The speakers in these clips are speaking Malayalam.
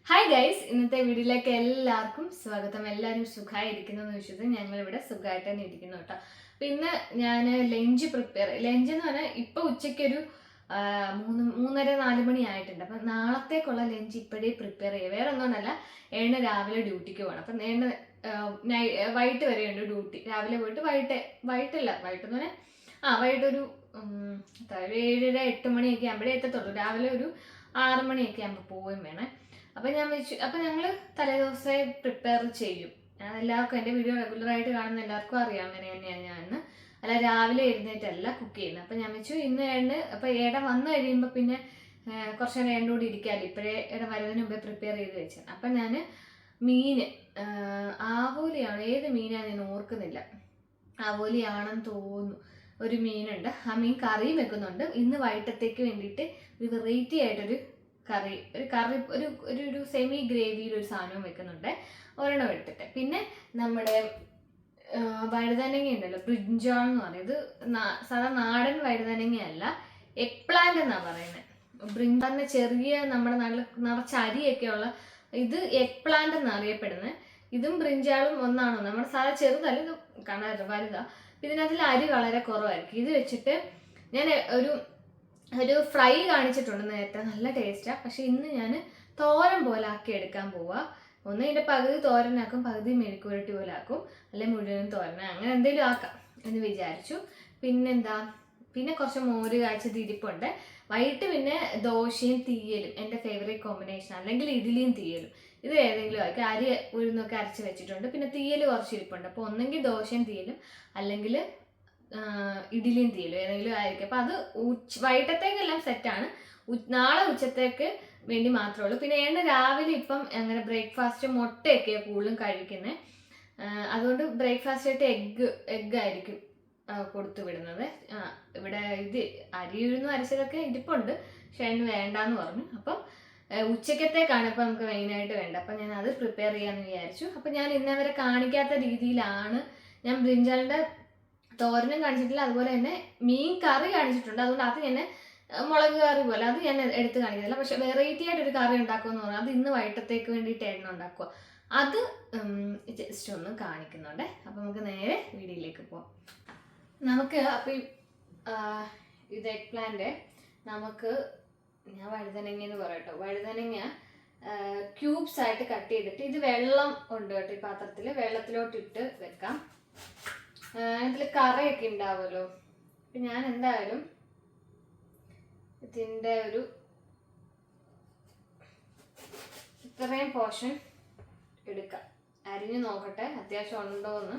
ഹായ് ഗൈസ്, ഇന്നത്തെ വീഡിയോയിലേക്ക് എല്ലാവർക്കും സ്വാഗതം. എല്ലാവരും സുഖമായിരിക്കുന്നു വിശ്വസിച്ച് ഞങ്ങളിവിടെ സുഖമായിട്ട് തന്നെ ഇരിക്കുന്നു കേട്ടോ. അപ്പം ഇന്ന് ഞാൻ ലഞ്ച് എന്ന് പറഞ്ഞാൽ ഇപ്പോൾ ഉച്ചയ്ക്കൊരു 3:30-4 മണി ആയിട്ടുണ്ട്. അപ്പം നാളത്തേക്കുള്ള ലഞ്ച് ഇപ്പോഴേ പ്രിപ്പയർ ചെയ്യുക. വേറെ ഒന്നുകൊണ്ടല്ല, ഏണ് രാവിലെ ഡ്യൂട്ടിക്ക് പോകണം. അപ്പം ഏണ് വൈകിട്ട് വരെയുണ്ട് ഡ്യൂട്ടി. രാവിലെ പോയിട്ട് വൈകിട്ടെന്ന് പറഞ്ഞാൽ വൈകിട്ടൊരു 7:30-8 മണിയൊക്കെ ആകുമ്പോഴേ എത്തത്തുള്ളൂ. രാവിലെ ഒരു 6 മണിയൊക്കെ ആകുമ്പോൾ പോവുകയും വേണേ. അപ്പം ഞങ്ങൾ തലേദിവസമേ പ്രിപ്പയർ ചെയ്യും. എല്ലാവർക്കും എൻ്റെ വീഡിയോ റെഗുലറായിട്ട് കാണുന്ന എല്ലാവർക്കും അറിയാം അങ്ങനെ തന്നെയാണ് ഞാൻ അല്ല രാവിലെ എഴുന്നേറ്റല്ല കുക്ക് ചെയ്യുന്നത്. അപ്പം ഞാൻ വെച്ചു ഇന്ന് അപ്പം ഏടം വന്നു കഴിയുമ്പോൾ പിന്നെ കുറച്ച് നേരം ഏണ്ട കൂടി ഇരിക്കാമല്ലോ, ഇപ്പോഴേ ഏടം വരുന്നതിന് മുമ്പേ പ്രിപ്പയർ ചെയ്ത് വെച്ചത്. അപ്പം ഞാൻ മീൻ ആവോലിയാണ്, ഏത് മീനാണ് ഞാൻ ഓർക്കുന്നില്ല, ആവോലിയാണെന്ന് തോന്നുന്നു. ഒരു മീനുണ്ട്, ആ മീൻ കറിയും വെക്കുന്നുണ്ട്. ഇന്ന് വൈകിട്ടത്തേക്ക് വേണ്ടിയിട്ട് ഒരു വെറൈറ്റി ആയിട്ടൊരു കറി ഒരു സെമി ഗ്രേവിയിൽ ഒരു സാധനവും വെക്കുന്നുണ്ട്, ഒരെണ്ണം എടുത്തിട്ട്. പിന്നെ നമ്മുടെ വഴുതനങ്ങ ഉണ്ടല്ലോ, ബ്രിഞ്ചാൾ എന്ന് പറയുന്നത് സാധാരണ നാടൻ വഴുതനങ്ങയല്ല, എഗ് പ്ലാന്റ് എന്നാണ് പറയുന്നത്. ബ്രിഞ്ചാളിന് ചെറിയ നമ്മുടെ നാട്ടിൽ നിറച്ച അരിയൊക്കെയുള്ള ഇത് എഗ് പ്ലാന്റ് എന്നാണ് അറിയപ്പെടുന്നത്. ഇതും ബ്രിഞ്ചാളും ഒന്നാണോ, നമ്മുടെ സാധാരണ ചെറുതല്ല, ഇത് കാണാറില്ല, വലുതാ. ഇതിനകത്തിൽ അരി വളരെ കുറവായിരിക്കും. ഇത് വെച്ചിട്ട് ഞാൻ ഒരു ഫ്രൈ കാണിച്ചിട്ടുണ്ട് നേരത്തെ, നല്ല ടേസ്റ്റാണ്. പക്ഷെ ഇന്ന് ഞാൻ തോരൻ പോലെ ആക്കി എടുക്കാൻ പോവാ. ഒന്ന് ഇതിൻ്റെ പകുതി തോരനാക്കും, പകുതി മെഴുക്കുവരട്ടി പോലെ ആക്കും, അല്ലെങ്കിൽ മുഴുവനും തോരന, അങ്ങനെ എന്തെങ്കിലും ആക്കാം എന്ന് വിചാരിച്ചു. പിന്നെ കുറച്ച് മോര് കാഴ്ചത് ഇരിപ്പുണ്ട്. വൈകിട്ട് പിന്നെ ദോശയും തീയലും എൻ്റെ ഫേവറേറ്റ് കോമ്പിനേഷൻ, അല്ലെങ്കിൽ ഇഡ്ഡലിയും തീയലും, ഇത് ഏതെങ്കിലും ആയിരിക്കും. അരി ഉഴുന്നൊക്കെ അരച്ച് വെച്ചിട്ടുണ്ട്. പിന്നെ തീയൽ കുറച്ച് ഇരിപ്പുണ്ട്. അപ്പോൾ ഒന്നെങ്കിൽ ദോശയും തീയലും അല്ലെങ്കിൽ ഇഡ്ഡലിയും തീയലും ഏതെങ്കിലും ആയിരിക്കും. അപ്പം അത് വൈകിട്ടത്തേക്കെല്ലാം സെറ്റാണ്. നാളെ ഉച്ചത്തേക്ക് വേണ്ടി മാത്രമേ ഉള്ളൂ. പിന്നെ രാവിലെ ഇപ്പം അങ്ങനെ ബ്രേക്ക്ഫാസ്റ്റ് മുട്ടയൊക്കെയാണ് കൂടുതലും കഴിക്കുന്നത്. അതുകൊണ്ട് ബ്രേക്ക്ഫാസ്റ്റ് ആയിട്ട് എഗ്ഗ് ആയിരിക്കും കൊടുത്തു വിടുന്നത്. ഇവിടെ ഇത് അരി ഉഴുന്നും അരച്ചതൊക്കെ ഇരിപ്പുണ്ട്, പക്ഷെ അതിന് വേണ്ടാന്ന് പറഞ്ഞു. അപ്പം ഉച്ചക്കത്തേക്കാണ് ഇപ്പം നമുക്ക് മെയിനായിട്ട് വേണ്ട. അപ്പം ഞാൻ അത് പ്രിപ്പയർ ചെയ്യാമെന്ന് വിചാരിച്ചു. അപ്പം ഞാൻ ഇന്നവരെ കാണിക്കാത്ത രീതിയിലാണ് ഞാൻ ബ്രിഞ്ചാളിൻ്റെ തോരനും കാണിച്ചിട്ടില്ല, അതുപോലെ തന്നെ മീൻ കറി കാണിച്ചിട്ടുണ്ട്. അതുകൊണ്ട് അത് ഞാൻ മുളക് കറി പോലെ അത് ഞാൻ എടുത്ത് കാണിക്കുന്നില്ല. പക്ഷെ വെറൈറ്റി ആയിട്ടൊരു കറി ഉണ്ടാക്കുമെന്ന് പറഞ്ഞാൽ അത് ഇന്ന് വൈകിട്ടത്തേക്ക് വേണ്ടിയിട്ട് എണ്ണ ഉണ്ടാക്കുക, അത് ജസ്റ്റ് ഒന്ന് കാണിക്കുന്നുണ്ട്. അപ്പം നമുക്ക് നേരെ വീഡിയോയിലേക്ക് പോവാം. അപ്പം ഇത് എഗ് പ്ലാന്റ് ഞാൻ വഴുതനങ്ങ എന്ന് പറയട്ടോ, വഴുതനങ്ങ ക്യൂബ്സ് ആയിട്ട് കട്ട് ചെയ്തിട്ട്, ഇത് വെള്ളം ഉണ്ട് കേട്ടോ ഈ പാത്രത്തിൽ, വെള്ളത്തിലോട്ടിട്ട് വെക്കാം. ഇതിൽ കറയൊക്കെ ഉണ്ടാവുമല്ലോ. അപ്പം ഞാൻ എന്തായാലും ഇതിൻ്റെ ഇത്രയും പോർഷൻ എടുക്കാം, അരിഞ്ഞ് നോക്കട്ടെ അത്യാവശ്യം ഉണ്ടോ എന്ന്.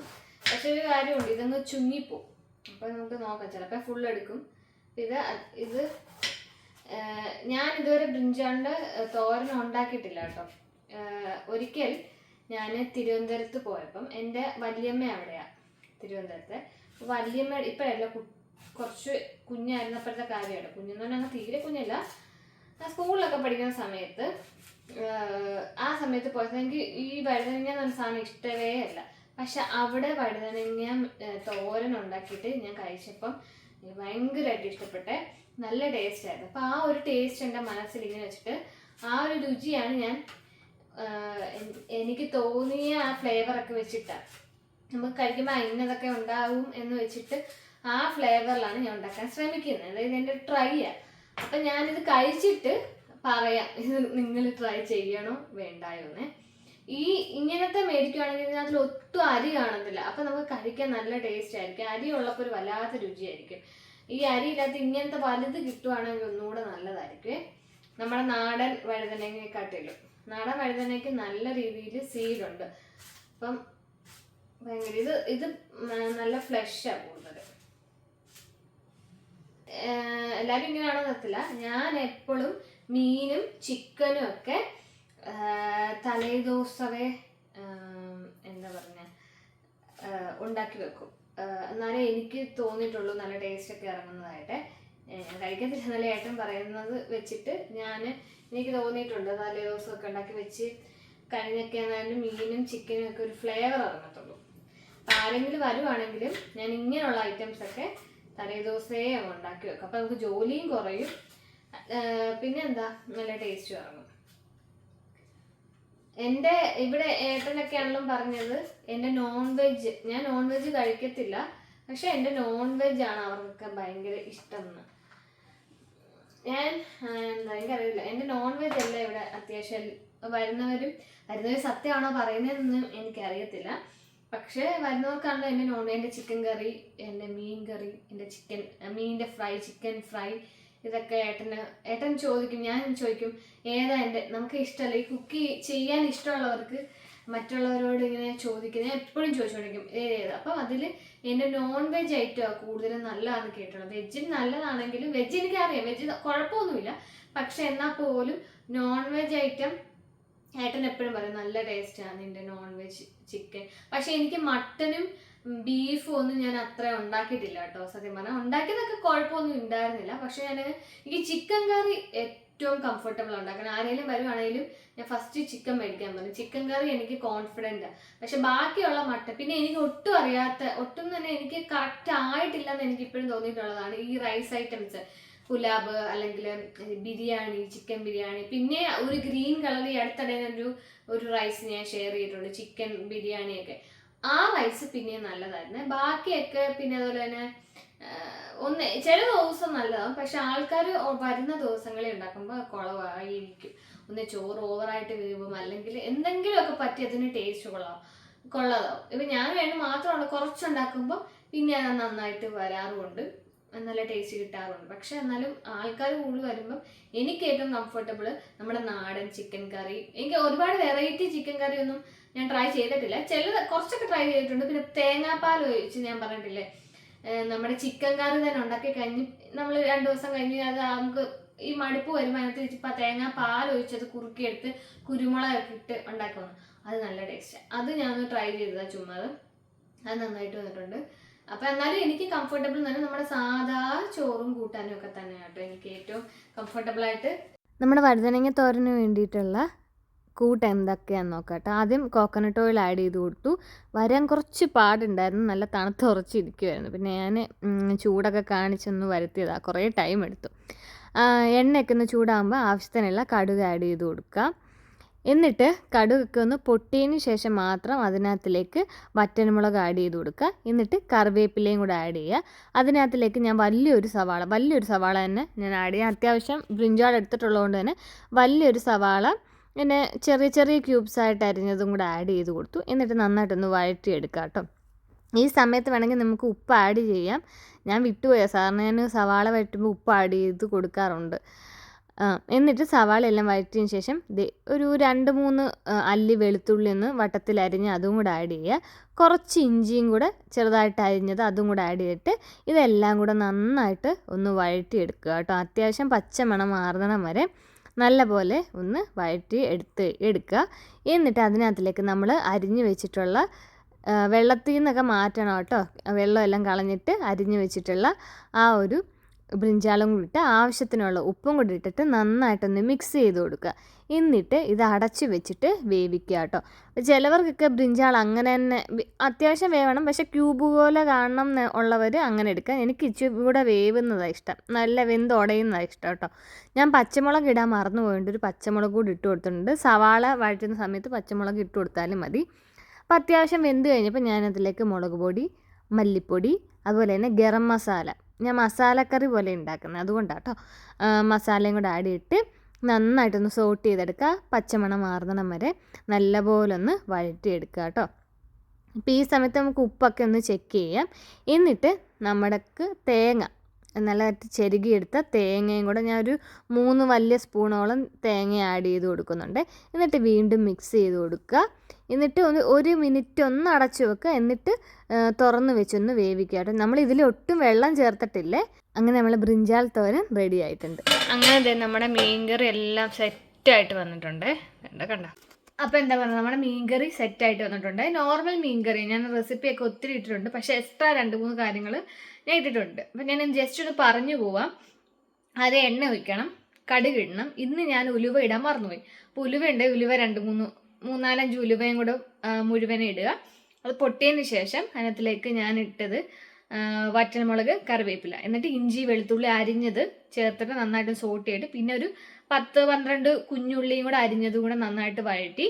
പക്ഷെ ഒരു കാര്യമുണ്ട്, ഇതങ്ങ് ചുങ്ങിപ്പോവും. അപ്പം നമുക്ക് നോക്കാം, ചിലപ്പോൾ ഫുൾ എടുക്കും. ഇത് ഞാൻ ഇതുവരെ ബ്രിഞ്ചാളിൻ്റെ തോരൻ ഉണ്ടാക്കിയിട്ടില്ല കേട്ടോ. ഒരിക്കൽ ഞാൻ തിരുവനന്തപുരത്ത് പോയപ്പം എൻ്റെ വല്യമ്മ അവിടെയാണ് തിരുവനന്തപുരത്ത്. വല്യമ്മ ഇപ്പോഴല്ല, കുറച്ച് കുഞ്ഞായിരുന്നപ്പോഴത്തെ കാര്യമാണ്. കുഞ്ഞെന്ന് പറഞ്ഞാൽ തീരെ കുഞ്ഞല്ല, സ്കൂളിലൊക്കെ പഠിക്കുന്ന സമയത്ത്, ആ സമയത്ത് പോയത്. എനിക്ക് ഈ വഴുതനങ്ങ എന്ന് പറഞ്ഞ സാധനം ഇഷ്ടമേ അല്ല. പക്ഷെ അവിടെ വഴുതനങ്ങ തോരൻ ഉണ്ടാക്കിയിട്ട് ഞാൻ കഴിച്ചപ്പം ഭയങ്കരമായിട്ട് ഇഷ്ടപ്പെട്ടെ, നല്ല ടേസ്റ്റ് ആയിരുന്നു. അപ്പം ആ ഒരു ടേസ്റ്റ് എൻ്റെ മനസ്സിൽ ഇങ്ങനെ വെച്ചിട്ട്, ആ ഒരു രുചിയാണ് ഞാൻ എനിക്ക് തോന്നിയ ആ ഫ്ലേവറൊക്കെ വെച്ചിട്ടാണ് നമുക്ക് കഴിക്കുമ്പോൾ ഇന്നതൊക്കെ ഉണ്ടാവും എന്ന് വെച്ചിട്ട് ആ ഫ്ലേവറിലാണ് ഞാൻ ഉണ്ടാക്കാൻ ശ്രമിക്കുന്നത്. അതായത് എൻ്റെ ട്രൈയാണ്. അപ്പം ഞാനിത് കഴിച്ചിട്ട് പറയാം, ഇത് നിങ്ങൾ ട്രൈ ചെയ്യണോ വേണ്ടായോ എന്ന്. ഇങ്ങനത്തെ മേടിക്കുകയാണെങ്കിൽ ഇതിനകത്തിൽ ഒട്ടും അരി കാണത്തില്ല. അപ്പം നമുക്ക് കഴിക്കാൻ നല്ല ടേസ്റ്റ് ആയിരിക്കും. അരി ഉള്ളപ്പോൾ ഒരു വല്ലാത്ത രുചിയായിരിക്കും. ഈ അരി ഇല്ലാത്ത ഇങ്ങനത്തെ വലുത് കിട്ടുവാണെങ്കിൽ ഒന്നുകൂടെ നല്ലതായിരിക്കും. നമ്മുടെ നാടൻ വഴുതനങ്ങയെക്കാട്ടിലും, നാടൻ വഴുതനയ്ക്ക് നല്ല രീതിയിൽ സീഡുണ്ട്. അപ്പം ഭയങ്കര ഇത് നല്ല ഫ്ലഷാണ് കൂടുതൽ. എല്ലാവരും ഇങ്ങനെയാണോ നിർത്തില്ല. ഞാൻ എപ്പോഴും മീനും ചിക്കനും ഒക്കെ തലേദിവസമേ ഉണ്ടാക്കി വെക്കും. എന്നാലേ എനിക്ക് തോന്നിയിട്ടുള്ളൂ നല്ല ടേസ്റ്റ് ഒക്കെ ഇറങ്ങുന്നതായിട്ട്. കഴിക്കത്തില്ല, നല്ല ഏട്ടൻ പറയുന്നത് വെച്ചിട്ട് എനിക്ക് തോന്നിയിട്ടുണ്ട് തലേദിവസമൊക്കെ ഉണ്ടാക്കി വെച്ച് കഴിഞ്ഞൊക്കെ എന്നാലും മീനും ചിക്കനും ഒക്കെ ഒരു ഫ്ലേവർ ഇറങ്ങത്തുള്ളൂ. അപ്പം ആരെങ്കിലും വരുവാണെങ്കിലും ഞാൻ ഇങ്ങനെയുള്ള ഐറ്റംസൊക്കെ തലേദിവസമേ ഉണ്ടാക്കി വെക്കും. അപ്പം നമുക്ക് ജോലിയും കുറയും, പിന്നെ നല്ല ടേസ്റ്റും ഇറങ്ങും. എൻ്റെ ഇവിടെ ഏട്ടനൊക്കെ ആണെങ്കിലും പറഞ്ഞത് എൻ്റെ ഞാൻ നോൺ വെജ് കഴിക്കത്തില്ല, പക്ഷെ എൻ്റെ നോൺ വെജ് ആണ് അവർക്കൊക്കെ ഭയങ്കര ഇഷ്ടം എന്ന്. ഞാൻ എനിക്കറിയില്ല, എൻ്റെ നോൺ വെജ് അല്ല ഇവിടെ അത്യാവശ്യം വരുന്നവർ സത്യമാണോ പറയുന്നതെന്നും എനിക്കറിയത്തില്ല. പക്ഷേ വരുന്നവർക്കാണല്ലോ എൻ്റെ ചിക്കൻ കറി, എൻ്റെ മീൻ കറി, എൻ്റെ മീനിൻ്റെ ഫ്രൈ, ചിക്കൻ ഫ്രൈ, ഇതൊക്കെ ഏട്ടൻ ചോദിക്കും. ഞാൻ ചോദിക്കും ഏതാ നമുക്ക് ഇഷ്ടമല്ല ഈ കുക്ക് ചെയ്യാൻ ഇഷ്ടമുള്ളവർക്ക് മറ്റുള്ളവരോട് ഇങ്ങനെ ചോദിക്കും. ഞാൻ എപ്പോഴും ചോദിച്ചുകൊണ്ടിരിക്കും ഏതാ. അപ്പം അതിൽ എൻ്റെ നോൺ വെജ് ഐറ്റമാണ് കൂടുതലും നല്ലതാണെന്ന് കേട്ടിട്ടുള്ളത്. വെജിന് നല്ലതാണെങ്കിലും വെജ് എനിക്കറിയാം, വെജ് കുഴപ്പമൊന്നുമില്ല. പക്ഷെ എന്നാൽ പോലും നോൺ വെജ് ഐറ്റം ഏട്ടൻ എപ്പോഴും പറയും നല്ല ടേസ്റ്റാണ് നിൻ്റെ നോൺ വെജ് ചിക്കൻ. പക്ഷെ എനിക്ക് മട്ടനും ബീഫും ഒന്നും ഞാൻ അത്ര ഉണ്ടാക്കിയിട്ടില്ല കേട്ടോ. സത്യം പറഞ്ഞാൽ ഉണ്ടാക്കിയതൊക്കെ കുഴപ്പമൊന്നും ഉണ്ടായിരുന്നില്ല. പക്ഷെ എനിക്ക് ചിക്കൻ കറി ഏറ്റവും കംഫർട്ടബിൾ ഉണ്ടാക്കാൻ. ആരെങ്കിലും വരുവാണെങ്കിലും ഞാൻ ഫസ്റ്റ് ചിക്കൻ മേടിക്കാൻ പറഞ്ഞു. ചിക്കൻ കറി എനിക്ക് കോൺഫിഡൻറ്റാണ്. പക്ഷെ ബാക്കിയുള്ള മട്ടൻ പിന്നെ എനിക്ക് ഒട്ടും തന്നെ എനിക്ക് കറക്റ്റ് ആയിട്ടില്ലെന്ന് എനിക്ക് ഇപ്പോഴും തോന്നിയിട്ടുള്ളതാണ് ഈ റൈസ് ഐറ്റംസ്. പുലാബ് അല്ലെങ്കിൽ ബിരിയാണി, ചിക്കൻ ബിരിയാണി. പിന്നെ ഒരു ഗ്രീൻ കളർ ഈ അടുത്തിടെ ഒരു റൈസ് ഞാൻ ഷെയർ ചെയ്തിട്ടുണ്ട്, ചിക്കൻ ബിരിയാണിയൊക്കെ. ആ റൈസ് പിന്നെ നല്ലതായിരുന്നു. ബാക്കിയൊക്കെ പിന്നെ അതുപോലെ തന്നെ ചില ദിവസം നല്ലതാവും, പക്ഷെ ആൾക്കാർ വരുന്ന ദിവസങ്ങളിൽ ഉണ്ടാക്കുമ്പോൾ കുളവായിരിക്കും. ചോറ് ഓവറായിട്ട് വേവും, അല്ലെങ്കിൽ എന്തെങ്കിലുമൊക്കെ പറ്റി അതിന് ടേസ്റ്റ് കൊള്ളാതാവും. ഇപ്പം ഞാൻ വേണ്ടി മാത്രമാണ് കുറച്ചുണ്ടാക്കുമ്പോൾ പിന്നെ അത് നന്നായിട്ട് വരാറുമുണ്ട്, നല്ല ടേസ്റ്റ് കിട്ടാറുണ്ട്. പക്ഷെ എന്നാലും ആൾക്കാർ കൂടുതൽ വരുമ്പം എനിക്ക് ഏറ്റവും കംഫർട്ടബിൾ നമ്മുടെ നാടൻ ചിക്കൻ കറി. എനിക്ക് ഒരുപാട് വെറൈറ്റി ചിക്കൻ കറി ഒന്നും ഞാൻ ട്രൈ ചെയ്തിട്ടില്ല, കുറച്ചൊക്കെ ട്രൈ ചെയ്തിട്ടുണ്ട്. പിന്നെ തേങ്ങാപ്പാൽ ഒഴിച്ച് ഞാൻ പറഞ്ഞിട്ടില്ലേ, നമ്മുടെ ചിക്കൻ കറി തന്നെ ഉണ്ടാക്കി കഴിഞ്ഞ് നമ്മൾ 2 ദിവസം കഴിഞ്ഞ് അത് നമുക്ക് ഈ മടുപ്പ് വരുമ്പോൾ അതിനകത്ത് ഇപ്പം തേങ്ങാപ്പാൽ ഒഴിച്ചത് കുറുക്കിയെടുത്ത് കുരുമുളകൊക്കെ ഇട്ട് ഉണ്ടാക്കുന്നു. അത് നല്ല ടേസ്റ്റാണ്. അത് ഞാൻ ട്രൈ ചെയ്തതാണ് ചുമ്മാ. അത് നന്നായിട്ട് വന്നിട്ടുണ്ട്. അപ്പം എന്നാലും എനിക്ക് കംഫർട്ടബിൾ എന്ന് പറഞ്ഞാൽ നമ്മുടെ സാധാ ചോറും കൂട്ടാനും ഒക്കെ തന്നെയാണ് കേട്ടോ എനിക്ക് ഏറ്റവും കംഫർട്ടബിളായിട്ട്. നമ്മുടെ വഴുതനങ്ങ തോരന് വേണ്ടിയിട്ടുള്ള കൂട്ട് എന്തൊക്കെയാണെന്ന് നോക്കാം കേട്ടോ. ആദ്യം കോക്കനട്ട് ഓയിൽ ആഡ് ചെയ്ത് കൊടുത്തു. വരാൻ കുറച്ച് പാടുണ്ടായിരുന്നു, നല്ല തണുത്തുറച്ചിരിക്കുമായിരുന്നു. പിന്നെ ഞാൻ ചൂടൊക്കെ കാണിച്ചൊന്ന് വരുത്തിയതാണ്, കുറേ ടൈം എടുത്തു. എണ്ണയൊക്കെ ഒന്ന് ചൂടാകുമ്പോൾ ആവശ്യത്തിനുള്ള കടുക് ആഡ് ചെയ്ത് കൊടുക്കുക. എന്നിട്ട് കടുകൊക്കെ ഒന്ന് പൊട്ടിയതിന് ശേഷം മാത്രം അതിനകത്തിലേക്ക് വറ്റൽമുളക് ആഡ് ചെയ്ത് കൊടുക്കുക. എന്നിട്ട് കറിവേപ്പിലയും കൂടെ ആഡ് ചെയ്യുക. അതിനകത്തിലേക്ക് ഞാൻ വലിയൊരു സവാള തന്നെ ഞാൻ ആഡ് ചെയ്യാം. അത്യാവശ്യം ബ്രിഞ്ചാൾ എടുത്തിട്ടുള്ളതുകൊണ്ട് തന്നെ വലിയൊരു സവാള പിന്നെ ചെറിയ ചെറിയ ക്യൂബ്സായിട്ട് അരിഞ്ഞതും കൂടെ ആഡ് ചെയ്ത് കൊടുത്തു. എന്നിട്ട് നന്നായിട്ടൊന്ന് വഴറ്റിയെടുക്കുക കേട്ടോ. ഈ സമയത്ത് വേണമെങ്കിൽ നമുക്ക് ഉപ്പ് ആഡ് ചെയ്യാം. ഞാൻ വിട്ടുപോയാൽ സാറിന് ഞാൻ സവാള വഴറ്റുമ്പോൾ ഉപ്പ് ആഡ് ചെയ്ത് കൊടുക്കാറുണ്ട്. എന്നിട്ട് സവാള എല്ലാം വഴറ്റിയതിന് ശേഷം ഒരു 2-3 അല്ലി വെളുത്തുള്ളി ഒന്ന് വട്ടത്തിൽ അരിഞ്ഞ് അതും കൂടെ ആഡ് ചെയ്യുക. കുറച്ച് ഇഞ്ചിയും കൂടെ ചെറുതായിട്ട് അരിഞ്ഞത് അതും കൂടെ ആഡ് ചെയ്തിട്ട് ഇതെല്ലാം കൂടെ നന്നായിട്ട് ഒന്ന് വഴറ്റിയെടുക്കുക കേട്ടോ. അത്യാവശ്യം പച്ചമണം മാറുന്നിടം വരെ നല്ലപോലെ ഒന്ന് വഴറ്റി എടുക്കുക. എന്നിട്ട് അതിനകത്തിലേക്ക് നമ്മൾ അരിഞ്ഞു വെച്ചിട്ടുള്ള വെള്ളത്തിൽ നിന്നൊക്കെ മാറ്റണം കേട്ടോ. വെള്ളമെല്ലാം കളഞ്ഞിട്ട് അരിഞ്ഞു വെച്ചിട്ടുള്ള ആ ഒരു ബ്രിഞ്ചാളും കൂടി ഇട്ട് ആവശ്യത്തിനുള്ള ഉപ്പും കൂടി ഇട്ടിട്ട് നന്നായിട്ടൊന്ന് മിക്സ് ചെയ്ത് കൊടുക്കുക. എന്നിട്ട് ഇത് അടച്ച് വെച്ചിട്ട് വേവിക്കുക കേട്ടോ. ചിലവർക്കൊക്കെ ബ്രിഞ്ചാൾ അങ്ങനെ തന്നെ അത്യാവശ്യം വേവണം, പക്ഷേ ക്യൂബ് പോലെ കാണണം ഉള്ളവർ അങ്ങനെ എടുക്കുക. എനിക്ക് ഇച്ചിരി കൂടെ വേവുന്നതാണ് ഇഷ്ടം, നല്ല വെന്ത് ഉടയുന്നതാണ് ഇഷ്ടം കേട്ടോ. ഞാൻ പച്ചമുളക് ഇടാൻ മറന്നു പോയിട്ട് ഒരു പച്ചമുളക് കൂടി ഇട്ട് കൊടുത്തിട്ടുണ്ട്. സവാള വഴറ്റുന്ന സമയത്ത് പച്ചമുളക് ഇട്ട് കൊടുത്താലും മതി. അപ്പോൾ അത്യാവശ്യം വെന്ത് കഴിഞ്ഞപ്പോൾ ഞാനതിലേക്ക് മുളക് പൊടി, മല്ലിപ്പൊടി, അതുപോലെ തന്നെ ഗരം മസാല, ഞാൻ മസാലക്കറി പോലെ ഉണ്ടാക്കുന്നത് അതുകൊണ്ടാണ് കേട്ടോ, മസാലയും കൂടെ ആഡ് ചെയ്തിട്ട് നന്നായിട്ടൊന്ന് സോട്ട് ചെയ്തെടുക്കുക. പച്ചമണം മാറുന്നിടം വരെ നല്ലപോലെ ഒന്ന് വഴറ്റിയെടുക്കുക കേട്ടോ. ഇപ്പോൾ ഈ സമയത്ത് നമുക്ക് ഉപ്പൊക്കെ ഒന്ന് ചെക്ക് ചെയ്യാം. എന്നിട്ട് നമ്മൾക്ക് തേങ്ങ നല്ലതായിട്ട് ചെരുകിയെടുത്ത തേങ്ങയും കൂടെ ഞാനൊരു 3 വലിയ സ്പൂണോളം തേങ്ങ ആഡ് ചെയ്ത് കൊടുക്കുന്നുണ്ട്. എന്നിട്ട് വീണ്ടും മിക്സ് ചെയ്ത് കൊടുക്കുക. എന്നിട്ട് 1 മിനിറ്റ് ഒന്ന് അടച്ചു വെക്കുക. എന്നിട്ട് തുറന്ന് വെച്ചൊന്ന് വേവിക്കുക കേട്ടോ. നമ്മൾ ഇതിൽ ഒട്ടും വെള്ളം ചേർത്തിട്ടില്ലേ. അങ്ങനെ നമ്മൾ ബ്രിഞ്ചാൾ തോരൻ റെഡി ആയിട്ടുണ്ട്. അങ്ങനെ നമ്മുടെ മീൻകറി എല്ലാം സെറ്റായിട്ട് വന്നിട്ടുണ്ട്. കണ്ട അപ്പോൾ എന്താ പറയുക, നമ്മുടെ മീൻകറി സെറ്റായിട്ട് വന്നിട്ടുണ്ട്. നോർമൽ മീൻകറി ഞാൻ റെസിപ്പിയൊക്കെ ഒത്തിരി ഇട്ടിട്ടുണ്ട്, പക്ഷേ എക്സ്ട്രാ 2-3 കാര്യങ്ങൾ ഞാൻ ഇട്ടിട്ടുണ്ട്. അപ്പം ഞാൻ ജസ്റ്റ് ഒന്ന് പറഞ്ഞു പോവാം. അത് എണ്ണ ഒഴിക്കണം, കടുക് ഇടണം. ഇന്ന് ഞാൻ ഉലുവ ഇടാൻ മറന്നുപോയി. അപ്പോൾ ഉലുവയുണ്ട്, ഉലുവ 3-4-5 ഉലുവയും കൂടെ മുഴുവൻ ഇടുക. അത് പൊട്ടിയതിന് ശേഷം അതിനകത്തിലേക്ക് ഞാൻ ഇട്ടത് വറ്റൽമുളക്, കറിവേപ്പില, എന്നിട്ട് ഇഞ്ചി വെളുത്തുള്ളി അരിഞ്ഞത് ചേർത്തിട്ട് നന്നായിട്ട് സോട്ട് ചെയ്തിട്ട് പിന്നെ ഒരു 10-12 കുഞ്ഞുള്ളിയും കൂടെ അരിഞ്ഞതും കൂടെ നന്നായിട്ട് വഴറ്റി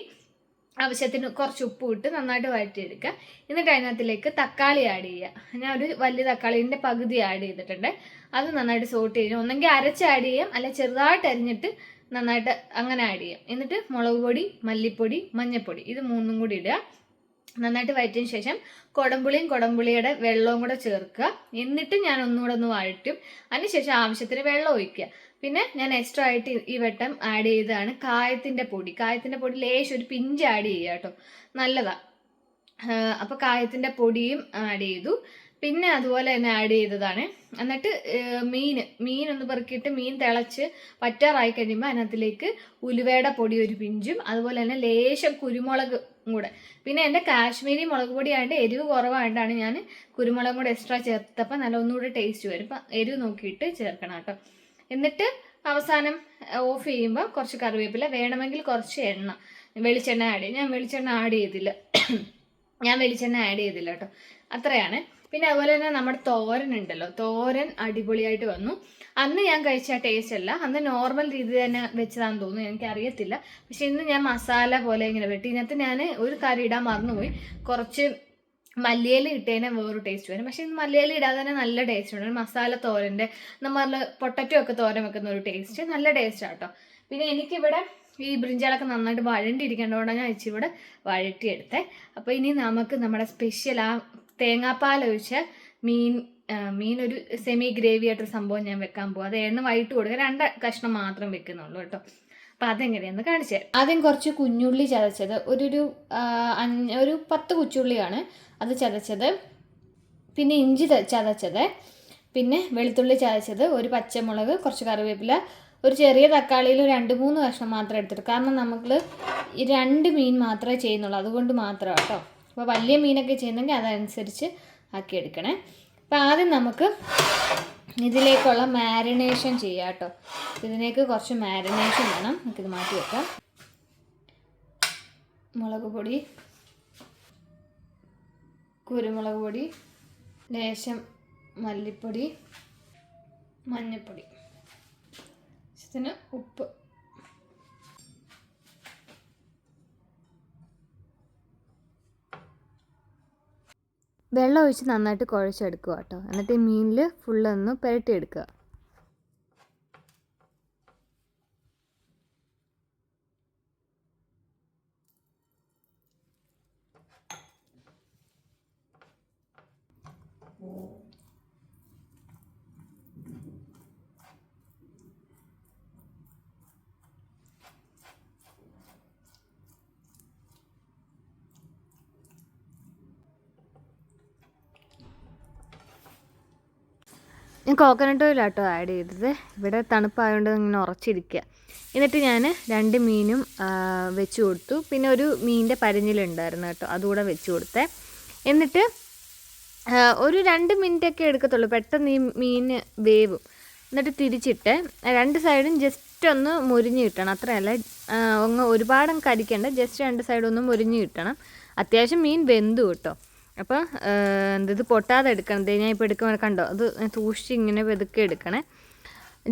ആവശ്യത്തിന് കുറച്ച് ഉപ്പ് ഇട്ട് നന്നായിട്ട് വഴറ്റിയെടുക്കുക. എന്നിട്ട് അതിനകത്തിലേക്ക് തക്കാളി ആഡ് ചെയ്യുക. ഞാൻ ഒരു വലിയ തക്കാളീൻ്റെ പകുതി ആഡ് ചെയ്തിട്ടുണ്ട്. അത് നന്നായിട്ട് സോട്ട് ചെയ്യും. ഒന്നെങ്കിൽ അരച്ച് ആഡ് ചെയ്യാം, അല്ല ചെറുതായിട്ട് അരിഞ്ഞിട്ട് നന്നായിട്ട് അങ്ങനെ ആഡ് ചെയ്യാം. എന്നിട്ട് മുളക് പൊടി, മല്ലിപ്പൊടി, മഞ്ഞൾപ്പൊടി ഇത് 3 കൂടി ഇടുക. നന്നായിട്ട് വഴറ്റിയതിന് ശേഷം കുടംപുളിയുടെ വെള്ളവും കൂടെ ചേർക്കുക. എന്നിട്ട് ഞാൻ ഒന്നുകൂടെ ഒന്ന് വഴറ്റും. അതിനുശേഷം ആവശ്യത്തിന് വെള്ളം ഒഴിക്കുക. പിന്നെ ഞാൻ എക്സ്ട്രാ ആയിട്ട് ഈ വട്ടം ആഡ് ചെയ്തതാണ് കായത്തിൻ്റെ പൊടി ലേശം ഒരു പിഞ്ച് ആഡ് ചെയ്യുക കേട്ടോ, നല്ലതാണ്. അപ്പോൾ കായത്തിൻ്റെ പൊടിയും ആഡ് ചെയ്തു. പിന്നെ അതുപോലെ തന്നെ ആഡ് ചെയ്തതാണ്. എന്നിട്ട് മീൻ ഒന്ന് പെറുക്കിയിട്ട് മീൻ തിളച്ച് പറ്റാറായി കഴിയുമ്പോൾ അതിനകത്തിലേക്ക് ഉലുവയുടെ പൊടി ഒരു പിഞ്ചും അതുപോലെ തന്നെ ലേശം കുരുമുളക് കൂടെ. പിന്നെ എൻ്റെ കാശ്മീരി മുളക് പൊടി ആയിട്ട് എരിവ് കുറവായിട്ടാണ് ഞാൻ കുരുമുളകും കൂടെ എക്സ്ട്രാ ചേർത്തപ്പോൾ നല്ല ഒന്നുകൂടെ ടേസ്റ്റ് വരും. അപ്പം എരിവ് നോക്കിയിട്ട് ചേർക്കണം കേട്ടോ. എന്നിട്ട് അവസാനം ഓഫ് ചെയ്യുമ്പോൾ കുറച്ച് കറിവേപ്പില, വേണമെങ്കിൽ കുറച്ച് വെളിച്ചെണ്ണ ആഡ് ചെയ്യും. ഞാൻ വെളിച്ചെണ്ണ ആഡ് ചെയ്തില്ല കേട്ടോ. അത്രയാണ്. പിന്നെ അതുപോലെ തന്നെ നമ്മുടെ തോരൻ ഉണ്ടല്ലോ, തോരൻ അടിപൊളിയായിട്ട് വന്നു. അന്ന് ഞാൻ കഴിച്ച ടേസ്റ്റ് അല്ല, അന്ന് നോർമൽ രീതി തന്നെ വെച്ചതാണെന്ന് തോന്നുന്നു, എനിക്കറിയത്തില്ല. പക്ഷെ ഇന്ന് ഞാൻ മസാല പോലെ ഇങ്ങനെ വെട്ടി. ഇതിനകത്ത് ഞാൻ ഒരു കറി ഇടാൻ മറന്നുപോയി, കുറച്ച് മല്ലിയില ഇട്ടതിനെ വേറൊരു ടേസ്റ്റ് വരും. പക്ഷെ ഇന്ന് മല്ലിയില ഇടാതെ തന്നെ നല്ല ടേസ്റ്റ് ഉണ്ട്. ഒരു മസാല തോരൻ്റെ നമ്മൾ പൊട്ടറ്റോ ഒക്കെ തോരൻ വെക്കുന്ന ഒരു ടേസ്റ്റ്, നല്ല ടേസ്റ്റാണ് കേട്ടോ. പിന്നെ എനിക്കിവിടെ ഈ ബ്രിഞ്ചാളൊക്കെ നന്നായിട്ട് വഴണ്ടിരിക്കേണ്ടതുകൊണ്ടാണ് ഞാൻ ഇവിടെ വഴറ്റിയെടുത്തേ. അപ്പോൾ ഇനി നമുക്ക് നമ്മുടെ സ്പെഷ്യൽ ആ തേങ്ങാപ്പാൽ ഒഴിച്ച മീൻ ഒരു സെമി ഗ്രേവി ആയിട്ടൊരു സംഭവം ഞാൻ വെക്കാൻ പോകും. അത് എണ്ണ വൈകിട്ട് കൊടുക്കുക, 2 കഷ്ണം മാത്രം വെക്കുന്നുള്ളൂ കേട്ടോ. അപ്പം അതെങ്ങനെയാണെന്ന് കാണിച്ചു തരാം. ആദ്യം കുറച്ച് കുഞ്ഞുള്ളി ചതച്ചത്, ഒരു 10 കുച്ചുള്ളിയാണ് അത് ചതച്ചത്. പിന്നെ ഇഞ്ചി ചതച്ചത്, പിന്നെ വെളുത്തുള്ളി ചതച്ചത്, ഒരു പച്ചമുളക്, കുറച്ച് കറിവേപ്പില, ഒരു ചെറിയ തക്കാളിയിൽ 2-3 കഷ്ണം മാത്രം എടുത്തിട്ട്, കാരണം നമുക്ക് ഈ 2 മീൻ മാത്രമേ ചെയ്യുന്നുള്ളൂ, അതുകൊണ്ട് മാത്രം കേട്ടോ. അപ്പോൾ വലിയ മീനൊക്കെ ചെയ്യുന്നെങ്കിൽ അതനുസരിച്ച് ആക്കി എടുക്കണേ. അപ്പോൾ ആദ്യം നമുക്ക് ഇതിലേക്കുള്ള മാരിനേഷൻ ചെയ്യാം കേട്ടോ. ഇതിലേക്ക് കുറച്ച് മാരിനേഷൻ വേണം. നമുക്കിത് മാറ്റി വെക്കാം. മുളക് പൊടി, കുരുമുളക് പൊടി, ലേശം മല്ലിപ്പൊടി, മഞ്ഞൾപ്പൊടി, ഇതിന് ഉപ്പ്. വെള്ളം ഒഴിച്ച് നന്നായിട്ട് കുഴച്ചെടുക്കുക കേട്ടോ. എന്നിട്ട് ഈ മീനിൽ ഫുള്ളൊന്ന് പുരട്ടിയെടുക്കുക. ഞാൻ കോക്കനട്ട് ഓയിലാട്ടോ ആഡ് ചെയ്തത്. ഇവിടെ തണുപ്പായതുകൊണ്ട് ഇങ്ങനെ ഉറച്ചിരിക്കുക. എന്നിട്ട് ഞാൻ 2 മീനും വെച്ച് കൊടുത്തു. പിന്നെ ഒരു മീനിൻ്റെ പരിഞ്ഞിലുണ്ടായിരുന്നു കേട്ടോ, അതുകൂടെ വെച്ച് കൊടുത്തേ. എന്നിട്ട് ഒരു 2 മിനിറ്റൊക്കെ എടുക്കത്തുള്ളൂ, പെട്ടെന്ന് ഈ മീൻ വേവും. എന്നിട്ട് തിരിച്ചിട്ട് 2 സൈഡും ജസ്റ്റ് ഒന്ന് മുരിഞ്ഞ് കിട്ടണം, അത്രയല്ല ഒരുപാടങ്ങ് കരിക്കണ്ട, ജസ്റ്റ് 2 സൈഡും ഒന്ന് മുരിഞ്ഞ് കിട്ടണം. അത്യാവശ്യം മീൻ വെന്തു കേട്ടോ. അപ്പോൾ ഇത് പൊട്ടാതെ എടുക്കണം. ഞാൻ ഇപ്പോൾ എടുക്കുമ്പോൾ കണ്ടോ, അത് സൂക്ഷിച്ച് ഇങ്ങനെ വെതുക്കെ എടുക്കണേ.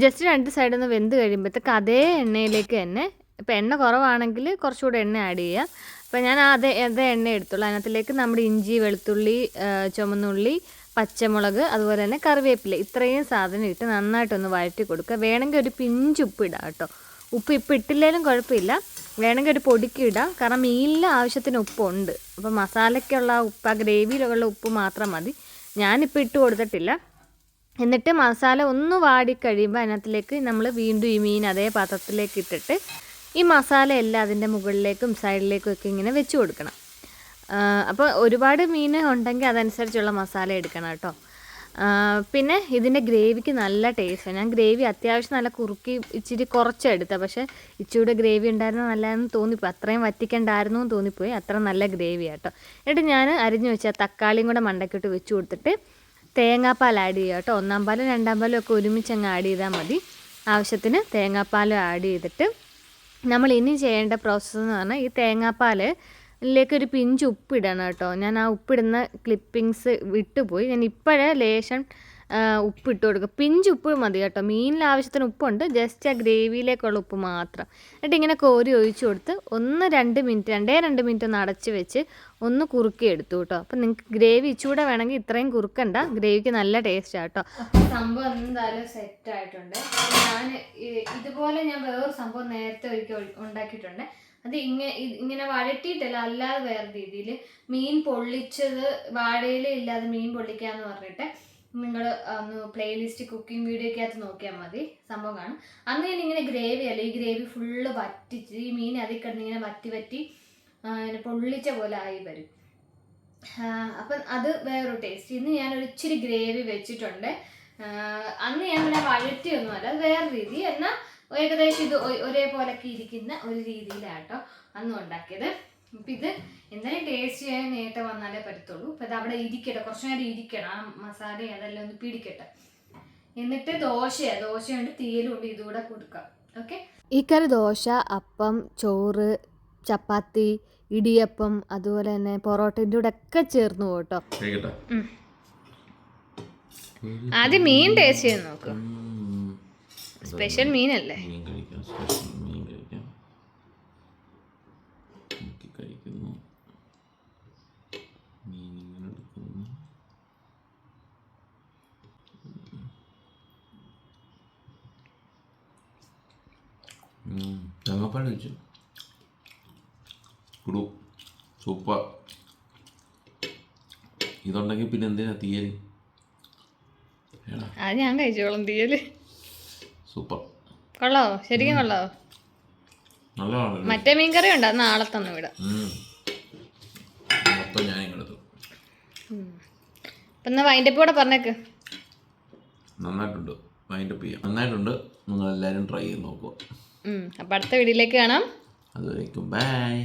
ജസ്റ്റ് 2 സൈഡിൽ നിന്ന് വെന്ത് കഴിയുമ്പോഴത്തേക്ക് അതേ എണ്ണയിലേക്ക് തന്നെ, ഇപ്പോൾ എണ്ണ കുറവാണെങ്കിൽ കുറച്ചുകൂടെ എണ്ണ ആഡ് ചെയ്യുക. അപ്പോൾ ഞാൻ അതേ എണ്ണ എടുത്തുള്ളൂ. അതിനകത്തിലേക്ക് നമ്മുടെ ഇഞ്ചി, വെളുത്തുള്ളി, ചുമന്നുള്ളി, പച്ചമുളക്, അതുപോലെ തന്നെ കറിവേപ്പില, ഇത്രയും സാധനം ഇട്ട് നന്നായിട്ടൊന്ന് വഴറ്റി കൊടുക്കുക. വേണമെങ്കിൽ ഒരു പിഞ്ച് ഉപ്പ് ഇടാം കേട്ടോ. ഉപ്പ് ഇപ്പോൾ ഇട്ടില്ലെങ്കിലും കുഴപ്പമില്ല, വേണമെങ്കിൽ ഒരു പൊടിക്ക് ഇടാം, കാരണം മീനിൽ ആവശ്യത്തിന് ഉപ്പുണ്ട്. അപ്പോൾ മസാലയ്ക്കുള്ള ഉപ്പ്, ആ ഗ്രേവിയിലുള്ള ഉപ്പ് മാത്രം മതി. ഞാനിപ്പോൾ ഇട്ട് കൊടുത്തിട്ടില്ല. എന്നിട്ട് മസാല ഒന്ന് വാടിക്കഴിയുമ്പോൾ അതിനകത്തിലേക്ക് നമ്മൾ വീണ്ടും ഈ മീൻ അതേ പാത്രത്തിലേക്ക് ഇട്ടിട്ട് ഈ മസാല എല്ലാം അതിൻ്റെ മുകളിലേക്കും സൈഡിലേക്കും ഒക്കെ ഇങ്ങനെ വെച്ച് കൊടുക്കണം. അപ്പോൾ ഒരുപാട് മീൻ ഉണ്ടെങ്കിൽ അതനുസരിച്ചുള്ള മസാല എടുക്കണം കേട്ടോ. പിന്നെ ഇതിൻ്റെ ഗ്രേവിക്ക് നല്ല ടേസ്റ്റാണ്. ഞാൻ ഗ്രേവി അത്യാവശ്യം നല്ല കുറുക്കി ഇച്ചിരി കുറച്ചെടുത്തത്, പക്ഷേ ഇച്ചിരി ഗ്രേവി ഉണ്ടായിരുന്നു നല്ലതെന്ന് തോന്നിപ്പോയി. അത്രയും വറ്റിക്കണ്ടായിരുന്നു എന്ന് തോന്നിപ്പോയി, അത്ര നല്ല ഗ്രേവി കേട്ടോ. എന്നിട്ട് ഞാൻ അരിഞ്ഞു വെച്ച തക്കാളിയും കൂടെ മണ്ടക്കിട്ട് വെച്ച് കൊടുത്തിട്ട് തേങ്ങാപ്പാൽ ആഡ് ചെയ്യുക കേട്ടോ. 1-ാം പാലും 2-ാം പാലും ഒക്കെ ഒരുമിച്ച് അങ്ങ് ആഡ് ചെയ്താൽ മതി. ആവശ്യത്തിന് തേങ്ങാപ്പാലും ആഡ് ചെയ്തിട്ട് നമ്മൾ ഇനി ചെയ്യേണ്ട പ്രോസസ്സ് എന്ന് പറഞ്ഞാൽ ഈ തേങ്ങാപ്പാലിലേക്ക് ഒരു പിഞ്ച് ഉപ്പിടണം കേട്ടോ. ഞാൻ ആ ഉപ്പിടുന്ന ക്ലിപ്പിങ്സ് വിട്ടുപോയി. ഞാൻ ഇപ്പോഴേ ലേശം ഉപ്പ് ഇട്ട് കൊടുക്കുക. പിഞ്ച് ഉപ്പ് മതി കേട്ടോ. മീനിൽ ആവശ്യത്തിന് ഉപ്പുണ്ട്, ജസ്റ്റ് ആ ഗ്രേവിയിലേക്കുള്ള ഉപ്പ് മാത്രം. എന്നിട്ട് ഇങ്ങനെ കോരി ഒഴിച്ചു കൊടുത്ത് 2 മിനിറ്റ് ഒന്ന് അടച്ച് വെച്ച് ഒന്ന് കുറുക്കി എടുത്തു കേട്ടോ. അപ്പം നിങ്ങൾക്ക് ഗ്രേവി ഇച്ചൂടെ വേണമെങ്കിൽ ഇത്രയും കുറുക്കണ്ട, ഗ്രേവിക്ക് നല്ല ടേസ്റ്റാണ് കേട്ടോ. അപ്പം സംഭവം എന്തായാലും സെറ്റ് ആയിട്ടുണ്ട്. ഞാൻ ഇതുപോലെ ഞാൻ വേറൊരു സംഭവം നേരത്തെ ഒരിക്കൽ ഉണ്ടാക്കിയിട്ടുണ്ട്. അത് ഇങ്ങനെ വഴറ്റിയിട്ടല്ല, അല്ലാതെ വേറെ രീതിയിൽ മീൻ പൊള്ളിച്ചത്, വാഴയില ഇല്ലാതെ മീൻ പൊള്ളിക്കാന്ന് പറഞ്ഞിട്ട് നിങ്ങൾ ഒന്ന് പ്ലേലിസ്റ്റ് കുക്കിംഗ് വീഡിയോക്കകത്ത് നോക്കിയാൽ മതി, സംഭവം കാണും. അന്ന് ഞാൻ ഇങ്ങനെ ഗ്രേവി അല്ല, ഈ ഗ്രേവി ഫുള്ള് വറ്റിച്ച് ഈ മീൻ അതിൽ കിടന്ന് ഇങ്ങനെ വറ്റി പൊള്ളിച്ച പോലെ ആയി വരും. അപ്പം അത് വേറൊരു ടേസ്റ്റ്. ഇന്ന് ഞാനൊരു ഇച്ചിരി ഗ്രേവി വെച്ചിട്ടുണ്ട്. അന്ന് ഞാൻ പിന്നെ വഴറ്റിയൊന്നുമല്ല, അത് വേറെ രീതി. എന്നാൽ ഏകദേശം ഇത് ഒരേപോലൊക്കെ ഇരിക്കുന്ന ഒരു രീതിയിലാട്ടോ അന്ന് ഉണ്ടാക്കിയത്. അപ്പം ഇത് എന്തായാലും ടേസ്റ്റ് ചെയ്യാൻ നേരത്തെ വന്നാലേ പറ്റത്തുള്ളൂ. അപ്പം ഇത് അവിടെ ഇരിക്കട്ടെ, കുറച്ച് നേരം ഇരിക്കണം, ആ മസാലയും അതെല്ലാം ഒന്ന് പിടിക്കട്ടെ. എന്നിട്ട് ദോശയുണ്ട്, തീയലുണ്ട്, ഇതുകൂടെ കൊടുക്കാം. ഓക്കെ. ഈ കറി ദോശ, അപ്പം, ചോറ്, ചപ്പാത്തി, ഇടിയപ്പം, അതുപോലെ തന്നെ പൊറോട്ടൻ്റെ കൂടെ ഒക്കെ ചേർന്ന് പോട്ടോ. ആദ്യം മീൻ ടേസ്റ്റ് ചെയ്ത് നോക്ക്. സ്പെഷ്യൽ മീനല്ലേ. തേങ്ങാപ്പാൽ വെച്ചു കുടു സൂപ്പർ. ഇതുണ്ടെങ്കിൽ പിന്നെ എന്തിനാ തീയല്? അത് ഞാൻ കഴിച്ചോളാം. തീയല് സൂപ്പർ. കൊള്ളാവോ? ശരിക്കും കൊള്ളാവോ? മറ്റേ മീൻ കറി ഉണ്ടോ? നാളെ തന്നെ വിടാം. അപ്പം എന്നാ വൈൻഡപ്പ് കൂടെ പറഞ്ഞേക്ക്. നന്നായിട്ടുണ്ട്, വൈൻഡപ്പ് ചെയ്യാം. നന്നായിട്ടുണ്ട്, നിങ്ങളെല്ലാവരും ട്രൈ ചെയ്ത് നോക്കുക. അപ്പം അടുത്ത വീഡിയോയിലേക്ക് കാണാം. അതുവരേക്കും ബൈ.